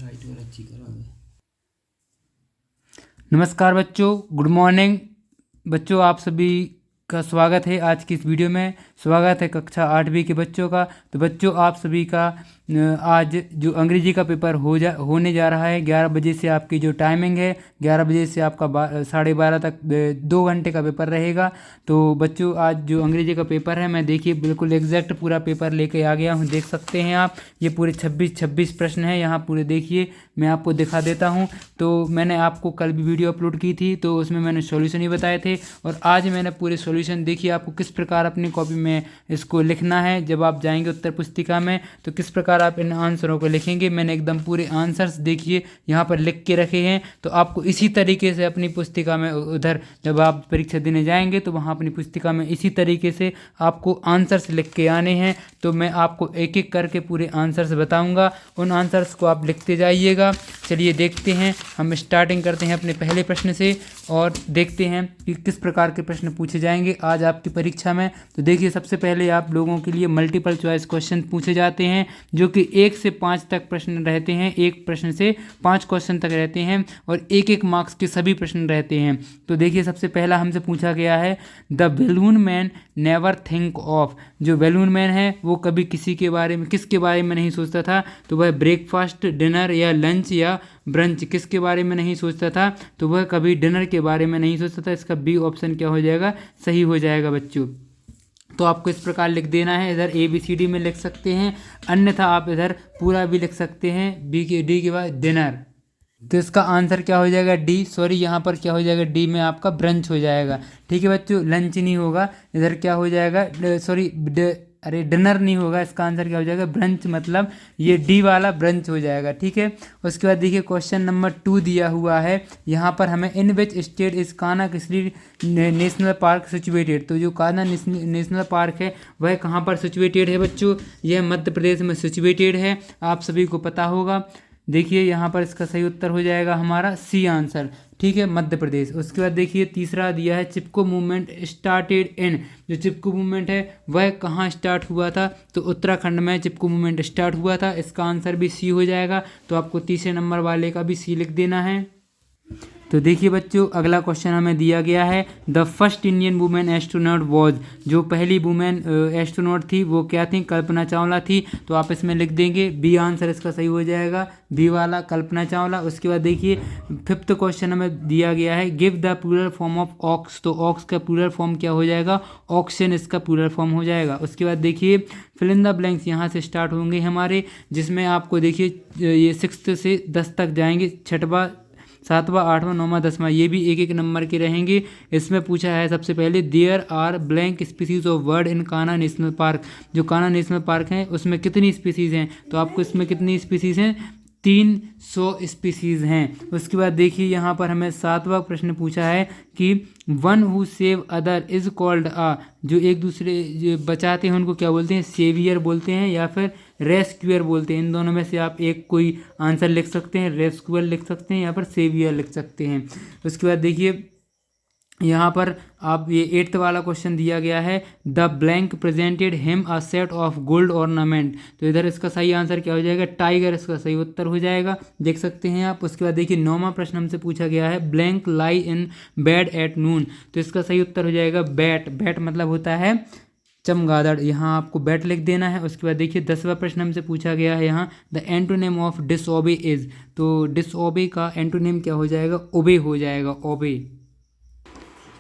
Right और अच्छी करो हमें। नमस्कार बच्चों, गुड मॉर्निंग बच्चों। आप सभी का स्वागत है आज की इस वीडियो में। स्वागत है कक्षा 8वीं के बच्चों का। तो बच्चों, आप सभी का आज जो अंग्रेजी का पेपर होने जा रहा है 11 बजे से। आपकी जो टाइमिंग है 11 बजे से आपका 12:30 तक 2 घंटे का पेपर रहेगा। तो बच्चों, आज जो अंग्रेजी का पेपर है, मैं देखिए बिल्कुल एग्जैक्ट पूरा पेपर लेके आ गया हूँ। देख सकते हैं आप, ये पूरे 26 प्रश्न हैं यहाँ पूरे। देखिए मैं आपको दिखा देता हूँ। तो मैंने आपको कल भी वीडियो अपलोड की थी, तो उसमें मैंने सॉल्यूशन ही बताए थे, और आज मैंने पूरे सॉल्यूशन देखिए आपको किस प्रकार अपनी कॉपी में इसको लिखना है। जब आप जाएंगे उत्तर पुस्तिका में तो किस प्रकार आप इन आंसरों को लिखेंगे। मैंने एकदम पूरे आंसर्स देखिए यहाँ पर लिख के रखे हैं। तो आपको इसी तरीके से अपनी पुस्तिका में उधर जब आप परीक्षा देने जाएंगे तो वहाँ अपनी पुस्तिका में इसी तरीके से आपको आंसर्स लिख के आने हैं। तो मैं आपको एक एक करके पूरे आंसर्स बताऊँगा, उन आंसर्स को आप लिखते जाइएगा। चलिए देखते हैं, हम स्टार्टिंग करते हैं अपने पहले प्रश्न से और देखते हैं कि किस प्रकार के प्रश्न पूछे जाएंगे आज आपकी परीक्षा में। तो देखिए, सबसे पहले आप लोगों के लिए मल्टीपल चॉइस क्वेश्चन पूछे जाते हैं, जो कि 1 से 5 तक प्रश्न रहते हैं। एक प्रश्न से 5 क्वेश्चन तक रहते हैं और एक मार्क्स के सभी प्रश्न रहते हैं। तो देखिए, सबसे पहला हमसे पूछा गया है, the balloon man never think of. जो बैलून मैन है वो कभी किसके बारे में नहीं सोचता था। तो वह ब्रेकफास्ट, डिनर या लंच या ब्रंच किसके बारे में नहीं सोचता था। तो वह कभी डिनर के बारे में नहीं सोचता था। इसका बी ऑप्शन क्या हो जाएगा, सही हो जाएगा बच्चों। तो आपको इस प्रकार लिख देना है, इधर ABCD में लिख सकते हैं, अन्यथा आप इधर पूरा भी लिख सकते हैं। डी के बाद डिनर, तो इसका आंसर क्या हो जाएगा, डी। सॉरी, यहाँ पर क्या हो जाएगा, डी में आपका ब्रंच हो जाएगा। ठीक है बच्चों, लंच नहीं होगा, इधर क्या हो जाएगा, सॉरी डिनर नहीं होगा। इसका आंसर क्या हो जाएगा, ब्रंच, मतलब ये डी वाला ब्रंच हो जाएगा। ठीक है, उसके बाद देखिए क्वेश्चन नंबर 2 दिया हुआ है यहाँ पर हमें, in which state is Kanha Kisli national park situated. तो जो कान्हा नेशनल पार्क है वह कहाँ पर सिचुएटेड है बच्चों, यह मध्य प्रदेश में सिचुएटेड है, आप सभी को पता होगा। देखिए यहाँ पर इसका सही उत्तर हो जाएगा हमारा सी आंसर। ठीक है, मध्य प्रदेश। उसके बाद देखिए तीसरा दिया है, चिपको मूवमेंट स्टार्टेड इन। जो चिपको मूवमेंट है वह कहाँ स्टार्ट हुआ था। तो उत्तराखंड में चिपको मूवमेंट स्टार्ट हुआ था। इसका आंसर भी सी हो जाएगा। तो आपको तीसरे नंबर वाले का भी सी लिख देना है। तो देखिए बच्चों, अगला क्वेश्चन हमें दिया गया है, the first Indian women astronaut was. जो पहली वुमेन एस्ट्रोनॉट थी वो क्या थी, कल्पना चावला थी। तो आप इसमें लिख देंगे बी आंसर, इसका सही हो जाएगा बी वाला, कल्पना चावला। उसके बाद देखिए 5th क्वेश्चन हमें दिया गया है, give the plural form of ox. तो ऑक्स का प्लूरल फॉर्म क्या हो जाएगा, ऑक्सन, इसका प्लूरल फॉर्म हो जाएगा। उसके बाद देखिए फिल इन द ब्लैंक्स यहाँ से स्टार्ट होंगे हमारे, जिसमें आपको देखिए ये 6 से 10 तक जाएंगे, 6वां 7वां 8वां 9वां 10वां, ये भी एक नंबर के रहेंगे। इसमें पूछा है सबसे पहले, there are blank species of bird in Kanha national park. जो कान्हा नेशनल पार्क है उसमें कितनी स्पीसीज़ हैं। तो आपको इसमें कितनी स्पीसीज़ हैं, 300 स्पीसीज़ हैं। उसके बाद देखिए यहाँ पर हमें 7वां प्रश्न पूछा है कि one who save other is called a. जो एक दूसरे जो बचाते हैं उनको क्या बोलते हैं, सेवियर बोलते हैं या फिर रेस्क्यूअर बोलते हैं। इन दोनों में से आप एक कोई आंसर लिख सकते हैं, रेस्क्यूअर लिख सकते हैं या फिर सेवियर लिख सकते हैं। उसके बाद देखिए यहाँ पर आप ये 8th वाला क्वेश्चन दिया गया है, the blank presented him a set of gold ornament. तो इधर इसका सही आंसर क्या हो जाएगा, टाइगर, इसका सही उत्तर हो जाएगा, देख सकते हैं आप। उसके बाद देखिए 9वां प्रश्न हमसे पूछा गया है, blank lie in bed at noon. तो इसका सही उत्तर हो जाएगा बैट। बैट मतलब होता है चमगादड़, यहाँ आपको बैट लिख देना है। उसके बाद देखिए 10वां प्रश्न हमसे पूछा गया है यहाँ, the antonym of disobey is. तो डिसओबे का एंटोनिम क्या हो जाएगा, ओबे हो जाएगा, ओबे।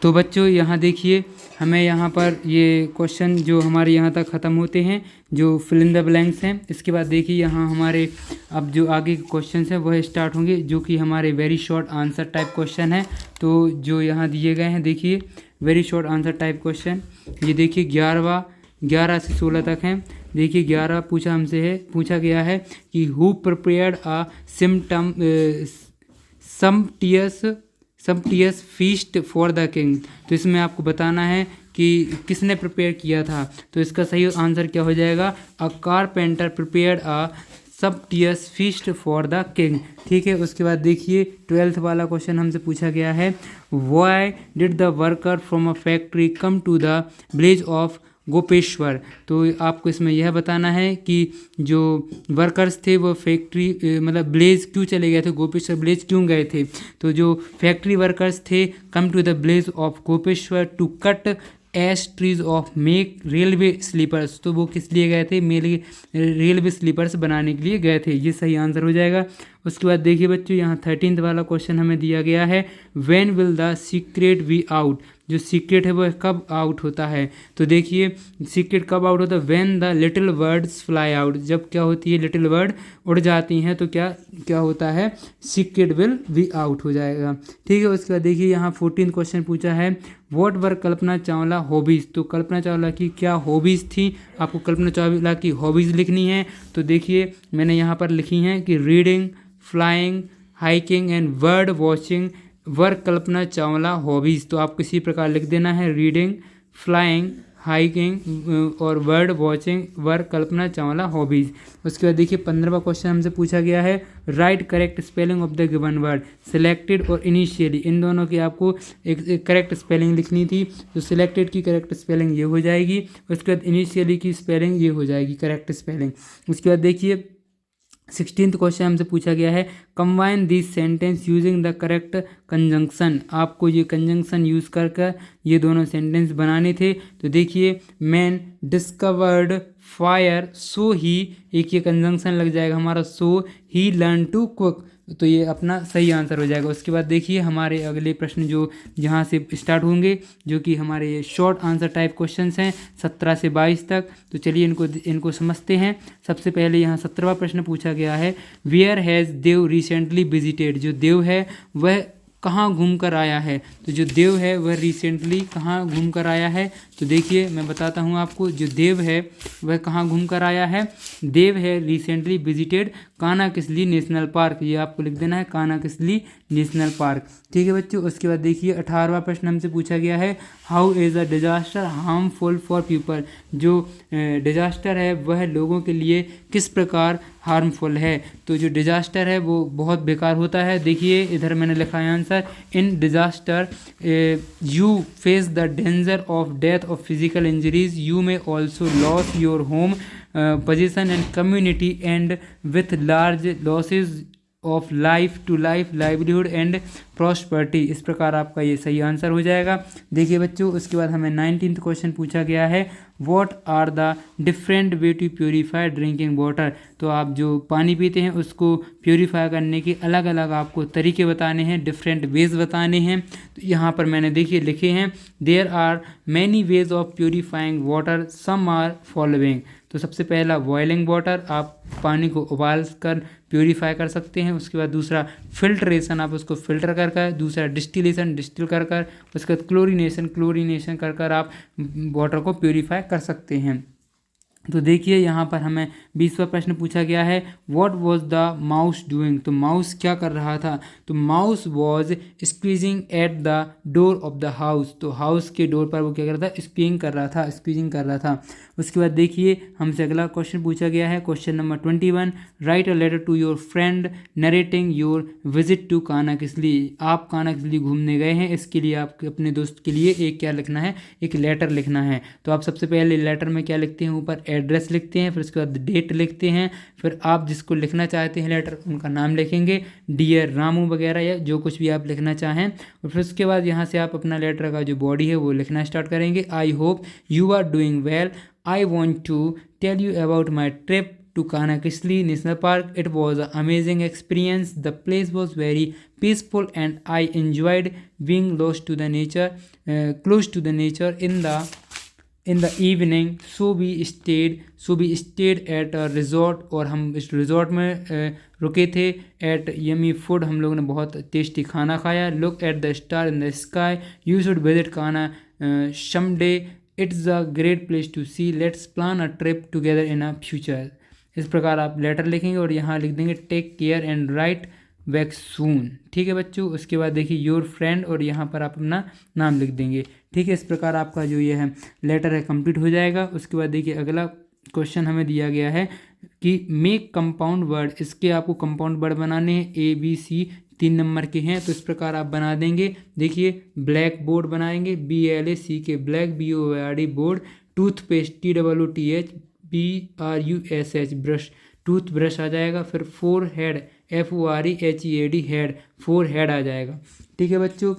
तो बच्चों यहाँ देखिए हमें यहाँ पर ये क्वेश्चन जो हमारे यहाँ तक ख़त्म होते हैं, जो फिल इन द ब्लैंक्स हैं। इसके बाद देखिए यहाँ हमारे अब जो आगे के क्वेश्चन हैं वह स्टार्ट होंगे, जो कि हमारे very short answer type question है। तो जो यहाँ दिए गए हैं देखिए very short answer type question, ये देखिए 11 से 16 तक हैं। देखिए 11 पूछा गया है कि who prepared a sumptuous feast for the king. तो इसमें आपको बताना है कि किसने प्रिपेयर किया था। तो इसका सही आंसर क्या हो जाएगा, a carpenter prepared a sumptuous feast for the king. ठीक है, उसके बाद देखिए 12th वाला क्वेश्चन हमसे पूछा गया है, why did the worker from a factory come to the village of Gopeshwar. तो आपको इसमें यह बताना है कि जो वर्कर्स थे वो फैक्ट्री मतलब ब्लेज क्यों चले गए थे, गोपेश्वर ब्लेज क्यों गए थे। तो जो फैक्ट्री वर्कर्स थे came to the place of Gopeshwar to cut ash trees of make railway sleepers. तो वो किस लिए गए थे, मेरे रेलवे स्लीपर्स बनाने के लिए गए थे। ये सही आंसर हो जाएगा। उसके बाद देखिए बच्चों यहाँ 13th वाला क्वेश्चन हमें दिया गया है, when will the secret be out. जो सीक्रेट है वो कब आउट होता है। तो देखिए सीक्रेट कब आउट होता है, when the little words fly out. जब क्या होती है, लिटिल वर्ड उड़ जाती हैं तो क्या क्या होता है, सीक्रेट विल बी आउट हो जाएगा। ठीक है। उसके बाद देखिए यहाँ 14th क्वेश्चन पूछा है, what were Kalpana Chawla hobbies. तो कल्पना चावला की क्या हॉबीज़ थी, आपको कल्पना चावला की हॉबीज़ लिखनी है। तो देखिए मैंने यहाँ पर लिखी हैं कि reading, flying, hiking and bird watching were Kalpana Chawla hobbies. तो आपको इसी प्रकार लिख देना है, रीडिंग, फ्लाइंग, हाइकिंग और बर्ड वॉचिंग वर कल्पना चावला हॉबीज़। उसके बाद देखिए 15वां क्वेश्चन हमसे पूछा गया है, right correct spelling of the given word. Selected और इनिशियली इन दोनों की आपको एक करेक्ट स्पेलिंग लिखनी थी। तो सिलेक्टेड की करेक्ट स्पेलिंग ये हो जाएगी, उसके बाद इनिशियली की स्पेलिंग ये हो जाएगी करेक्ट स्पेलिंग। उसके बाद देखिए 16th क्वेश्चन हमसे पूछा गया है, combine this sentence using the correct conjunction. आपको ये कंजंक्शन यूज़ कर ये दोनों सेंटेंस बनाने थे। तो देखिए मैन डिस्कवर्ड फायर सो ही, एक ये कंजंक्शन लग जाएगा हमारा, सो ही लर्न टू कुक। तो ये अपना सही आंसर हो जाएगा। उसके बाद देखिए हमारे अगले प्रश्न जो जहाँ से स्टार्ट होंगे, जो कि हमारे ये शॉर्ट आंसर टाइप क्वेश्चंस हैं 17 से 22 तक। तो चलिए इनको समझते हैं। सबसे पहले यहाँ 17वां प्रश्न पूछा गया है, where has Dev recently visited. जो देव है वह कहाँ घूम कर आया है। तो जो देव है वह रिसेंटली कहाँ घूम कर आया है। तो देखिए मैं बताता हूँ आपको, जो देव है वह कहाँ घूम कर आया है। देव है रिसेंटली विजिटेड कानाकिसली नेशनल पार्क। ये आपको लिख देना है, कानाकिसली नेशनल पार्क। ठीक है बच्चों। उसके बाद देखिए 18वां प्रश्न हमसे पूछा गया है, how is a disaster harmful for people. जो डिजास्टर है वह लोगों के लिए किस प्रकार हार्मफुल है। तो जो डिजास्टर है वो बहुत बेकार होता है। देखिए इधर मैंने लिखा है answer, in disaster you face the danger of death of physical injuries, you may also loss your home position and community and with large losses of life to life livelihood and property. इस प्रकार आपका ये सही answer हो जाएगा। देखिए बच्चों उसके बाद हमें 19th क्वेश्चन पूछा गया है, what are the different way to purify drinking water. तो आप जो पानी पीते हैं उसको प्योरीफाई करने के अलग अलग आपको तरीके बताने हैं, डिफरेंट वेज बताने हैं। तो यहाँ पर मैंने देखिए लिखे हैं, there are many ways of purifying water, some are following. तो सबसे पहला बॉइलिंग वाटर, आप पानी को उबाल कर प्योरीफाई कर सकते हैं। उसके बाद दूसरा फिल्ट्रेशन, आप उसको फिल्टर कर। दूसरा डिस्टिलेशन, डिस्टिल कर। उसके बाद क्लोरीनेशन कर आप वाटर को प्योरीफाई कर सकते हैं। तो देखिए यहाँ पर हमें 20वां प्रश्न पूछा गया है, what was the mouse doing. तो माउस क्या कर रहा था। तो mouse was squeezing at the door of the house. तो हाउस के डोर पर वो क्या कर रहा था, स्क्वीजिंग कर रहा था। उसके बाद देखिए हमसे अगला क्वेश्चन पूछा गया है, question number 21, write a letter to your friend narrating your visit to Kanhakisli. आप कानाकिसली घूमने गए हैं, इसके लिए आपके अपने दोस्त के लिए एक क्या लिखना है, एक लेटर लिखना है। तो आप सबसे पहले लेटर में क्या लिखते हैं, ऊपर एड्रेस लिखते हैं, फिर उसके बाद डेट लिखते हैं, फिर आप जिसको लिखना चाहते हैं लेटर उनका नाम लिखेंगे, डियर रामू वगैरह या जो कुछ भी आप लिखना चाहें। और फिर उसके बाद यहाँ से आप अपना लेटर का जो बॉडी है वो लिखना स्टार्ट करेंगे। I hope you are doing well, I want to tell you about my trip to Kanakisli National Park. It was an amazing experience. The place was very peaceful and I enjoyed being close to the nature in the evening. So we stayed at a resort और हम इस resort में रुके थे। at yummy food, हम लोगों ने बहुत टेस्टी खाना खाया। look at the star in the sky, you should visit Kana someday, it's a great place to see, let's plan a trip together in a future। इस प्रकार आप लेटर लिखेंगे और यहाँ लिख देंगे take care and write back soon. ठीक है बच्चों। उसके बाद देखिए योर फ्रेंड और यहाँ पर आप अपना नाम लिख देंगे। ठीक है। इस प्रकार आपका जो ये है लेटर है कंप्लीट हो जाएगा। उसके बाद देखिए अगला क्वेश्चन हमें दिया गया है कि मेक कंपाउंड वर्ड। इसके आपको कंपाउंड वर्ड बनाने हैं, ABC 3 नंबर के हैं। तो इस प्रकार आप बना देंगे। देखिए ब्लैक बोर्ड बनाएंगे, BLACK, black BOARD board, toothpaste TOOTHBRUSH brush, tooth brush आ जाएगा। फिर फोरहेड FOREHED हेड, फोरहेड आ जाएगा। ठीक है बच्चों,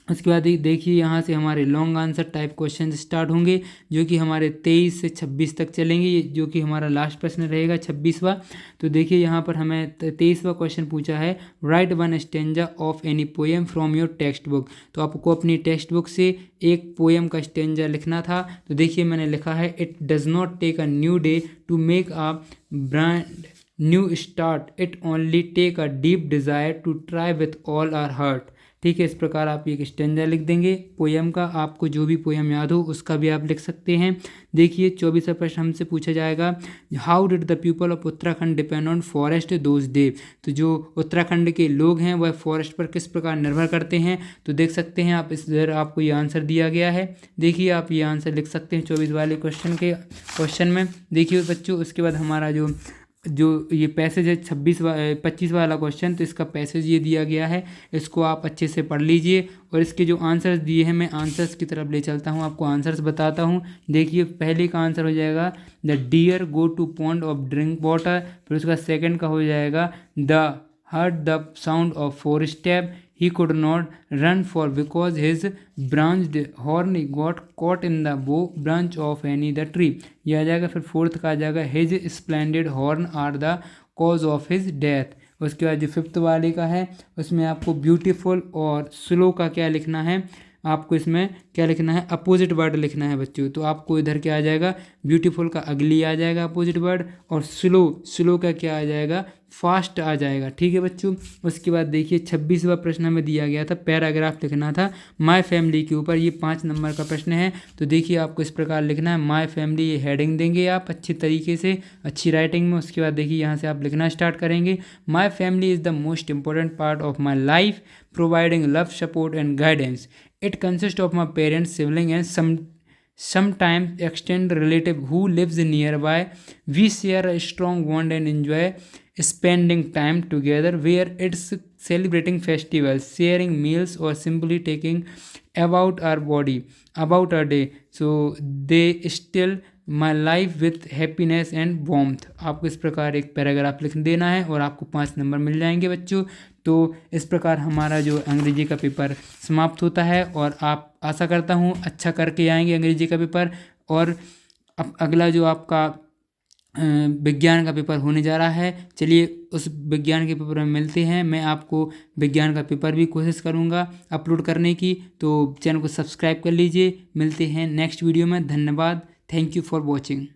उसके बाद देखिए यहाँ से हमारे long answer type question start होंगे जो कि हमारे 23 से 26 तक चलेंगे, जो कि हमारा लास्ट प्रश्न रहेगा 26वां। तो देखिए यहाँ पर हमें 23वां क्वेश्चन पूछा है, right one stanza of any poem from your text book. तो आपको अपनी टेक्स्ट बुक से एक पोएम का स्टेंजा लिखना था। तो देखिए मैंने लिखा है, it does not take a new day to make a brand new start, it only take a deep desire to try with all our heart. ठीक है, इस प्रकार आप एक स्टेंजा लिख देंगे पोएम का। आपको जो भी पोएम याद हो उसका भी आप लिख सकते हैं। देखिए 24वां प्रश्न हमसे पूछा जाएगा, how did the people of Uttarakhand depend on forest those day. तो जो उत्तराखंड के लोग हैं वह फॉरेस्ट पर किस प्रकार निर्भर करते हैं। तो देख सकते हैं आप, इस इधर आपको ये आंसर दिया गया है। देखिए आप ये आंसर लिख सकते हैं 24 वाले क्वेश्चन में। देखिए बच्चों, उसके बाद हमारा जो ये पैसेज है 25 वाला क्वेश्चन, तो इसका पैसेज ये दिया गया है, इसको आप अच्छे से पढ़ लीजिए। और इसके जो आंसर्स दिए हैं, मैं आंसर्स की तरफ ले चलता हूँ, आपको आंसर्स बताता हूँ। देखिए पहले का आंसर हो जाएगा, the deer go to pond of drink water. फिर उसका सेकंड का हो जाएगा, the heard the sound of four step, he could not run for because his branched horn got caught in the branch of any the tree। यह आ जाएगा। फिर fourth का आ जाएगा, his splendid horn are the cause of his death। उसके बाद जो fifth वाले का है, उसमें आपको ब्यूटीफुल और स्लो का क्या लिखना है, आपको इसमें क्या लिखना है, अपोजिट वर्ड लिखना है बच्चों। तो आपको इधर क्या आ जाएगा, ब्यूटीफुल का अगली आ जाएगा अपोजिट वर्ड, और स्लो का क्या आ जाएगा, फास्ट आ जाएगा। ठीक है बच्चों, उसके बाद देखिए 26वां प्रश्न हमें दिया गया था, पैराग्राफ लिखना था माय फैमिली के ऊपर। ये 5 नंबर का प्रश्न है। तो देखिए आपको इस प्रकार लिखना है, माय फैमिली, ये हेडिंग देंगे आप अच्छी तरीके से, अच्छी राइटिंग में। उसके बाद देखिए यहाँ से आप लिखना स्टार्ट करेंगे, my family is the most important part of my life, providing love, support and guidance. It consists of my parents, sibling, and sometimes extended relative who lives nearby. We share a strong bond and enjoy spending time together, where it's celebrating festivals, sharing meals, or simply taking about our day. So they still my life with happiness and warmth। आपको इस प्रकार एक paragraph लिख देना है और आपको 5 number मिल जाएंगे बच्चों। तो इस प्रकार हमारा जो अंग्रेजी का पेपर समाप्त होता है, और आप आशा करता हूँ अच्छा करके आएंगे अंग्रेजी का पेपर। और अब अगला जो आपका विज्ञान का पेपर होने जा रहा है, चलिए उस विज्ञान के पेपर में मिलते हैं। मैं आपको विज्ञान का पेपर भी कोशिश करूँगा अपलोड करने की, तो चैनल को सब्सक्राइब कर लीजिए। मिलते हैं नेक्स्ट वीडियो में। धन्यवाद, थैंक यू फॉर वॉचिंग।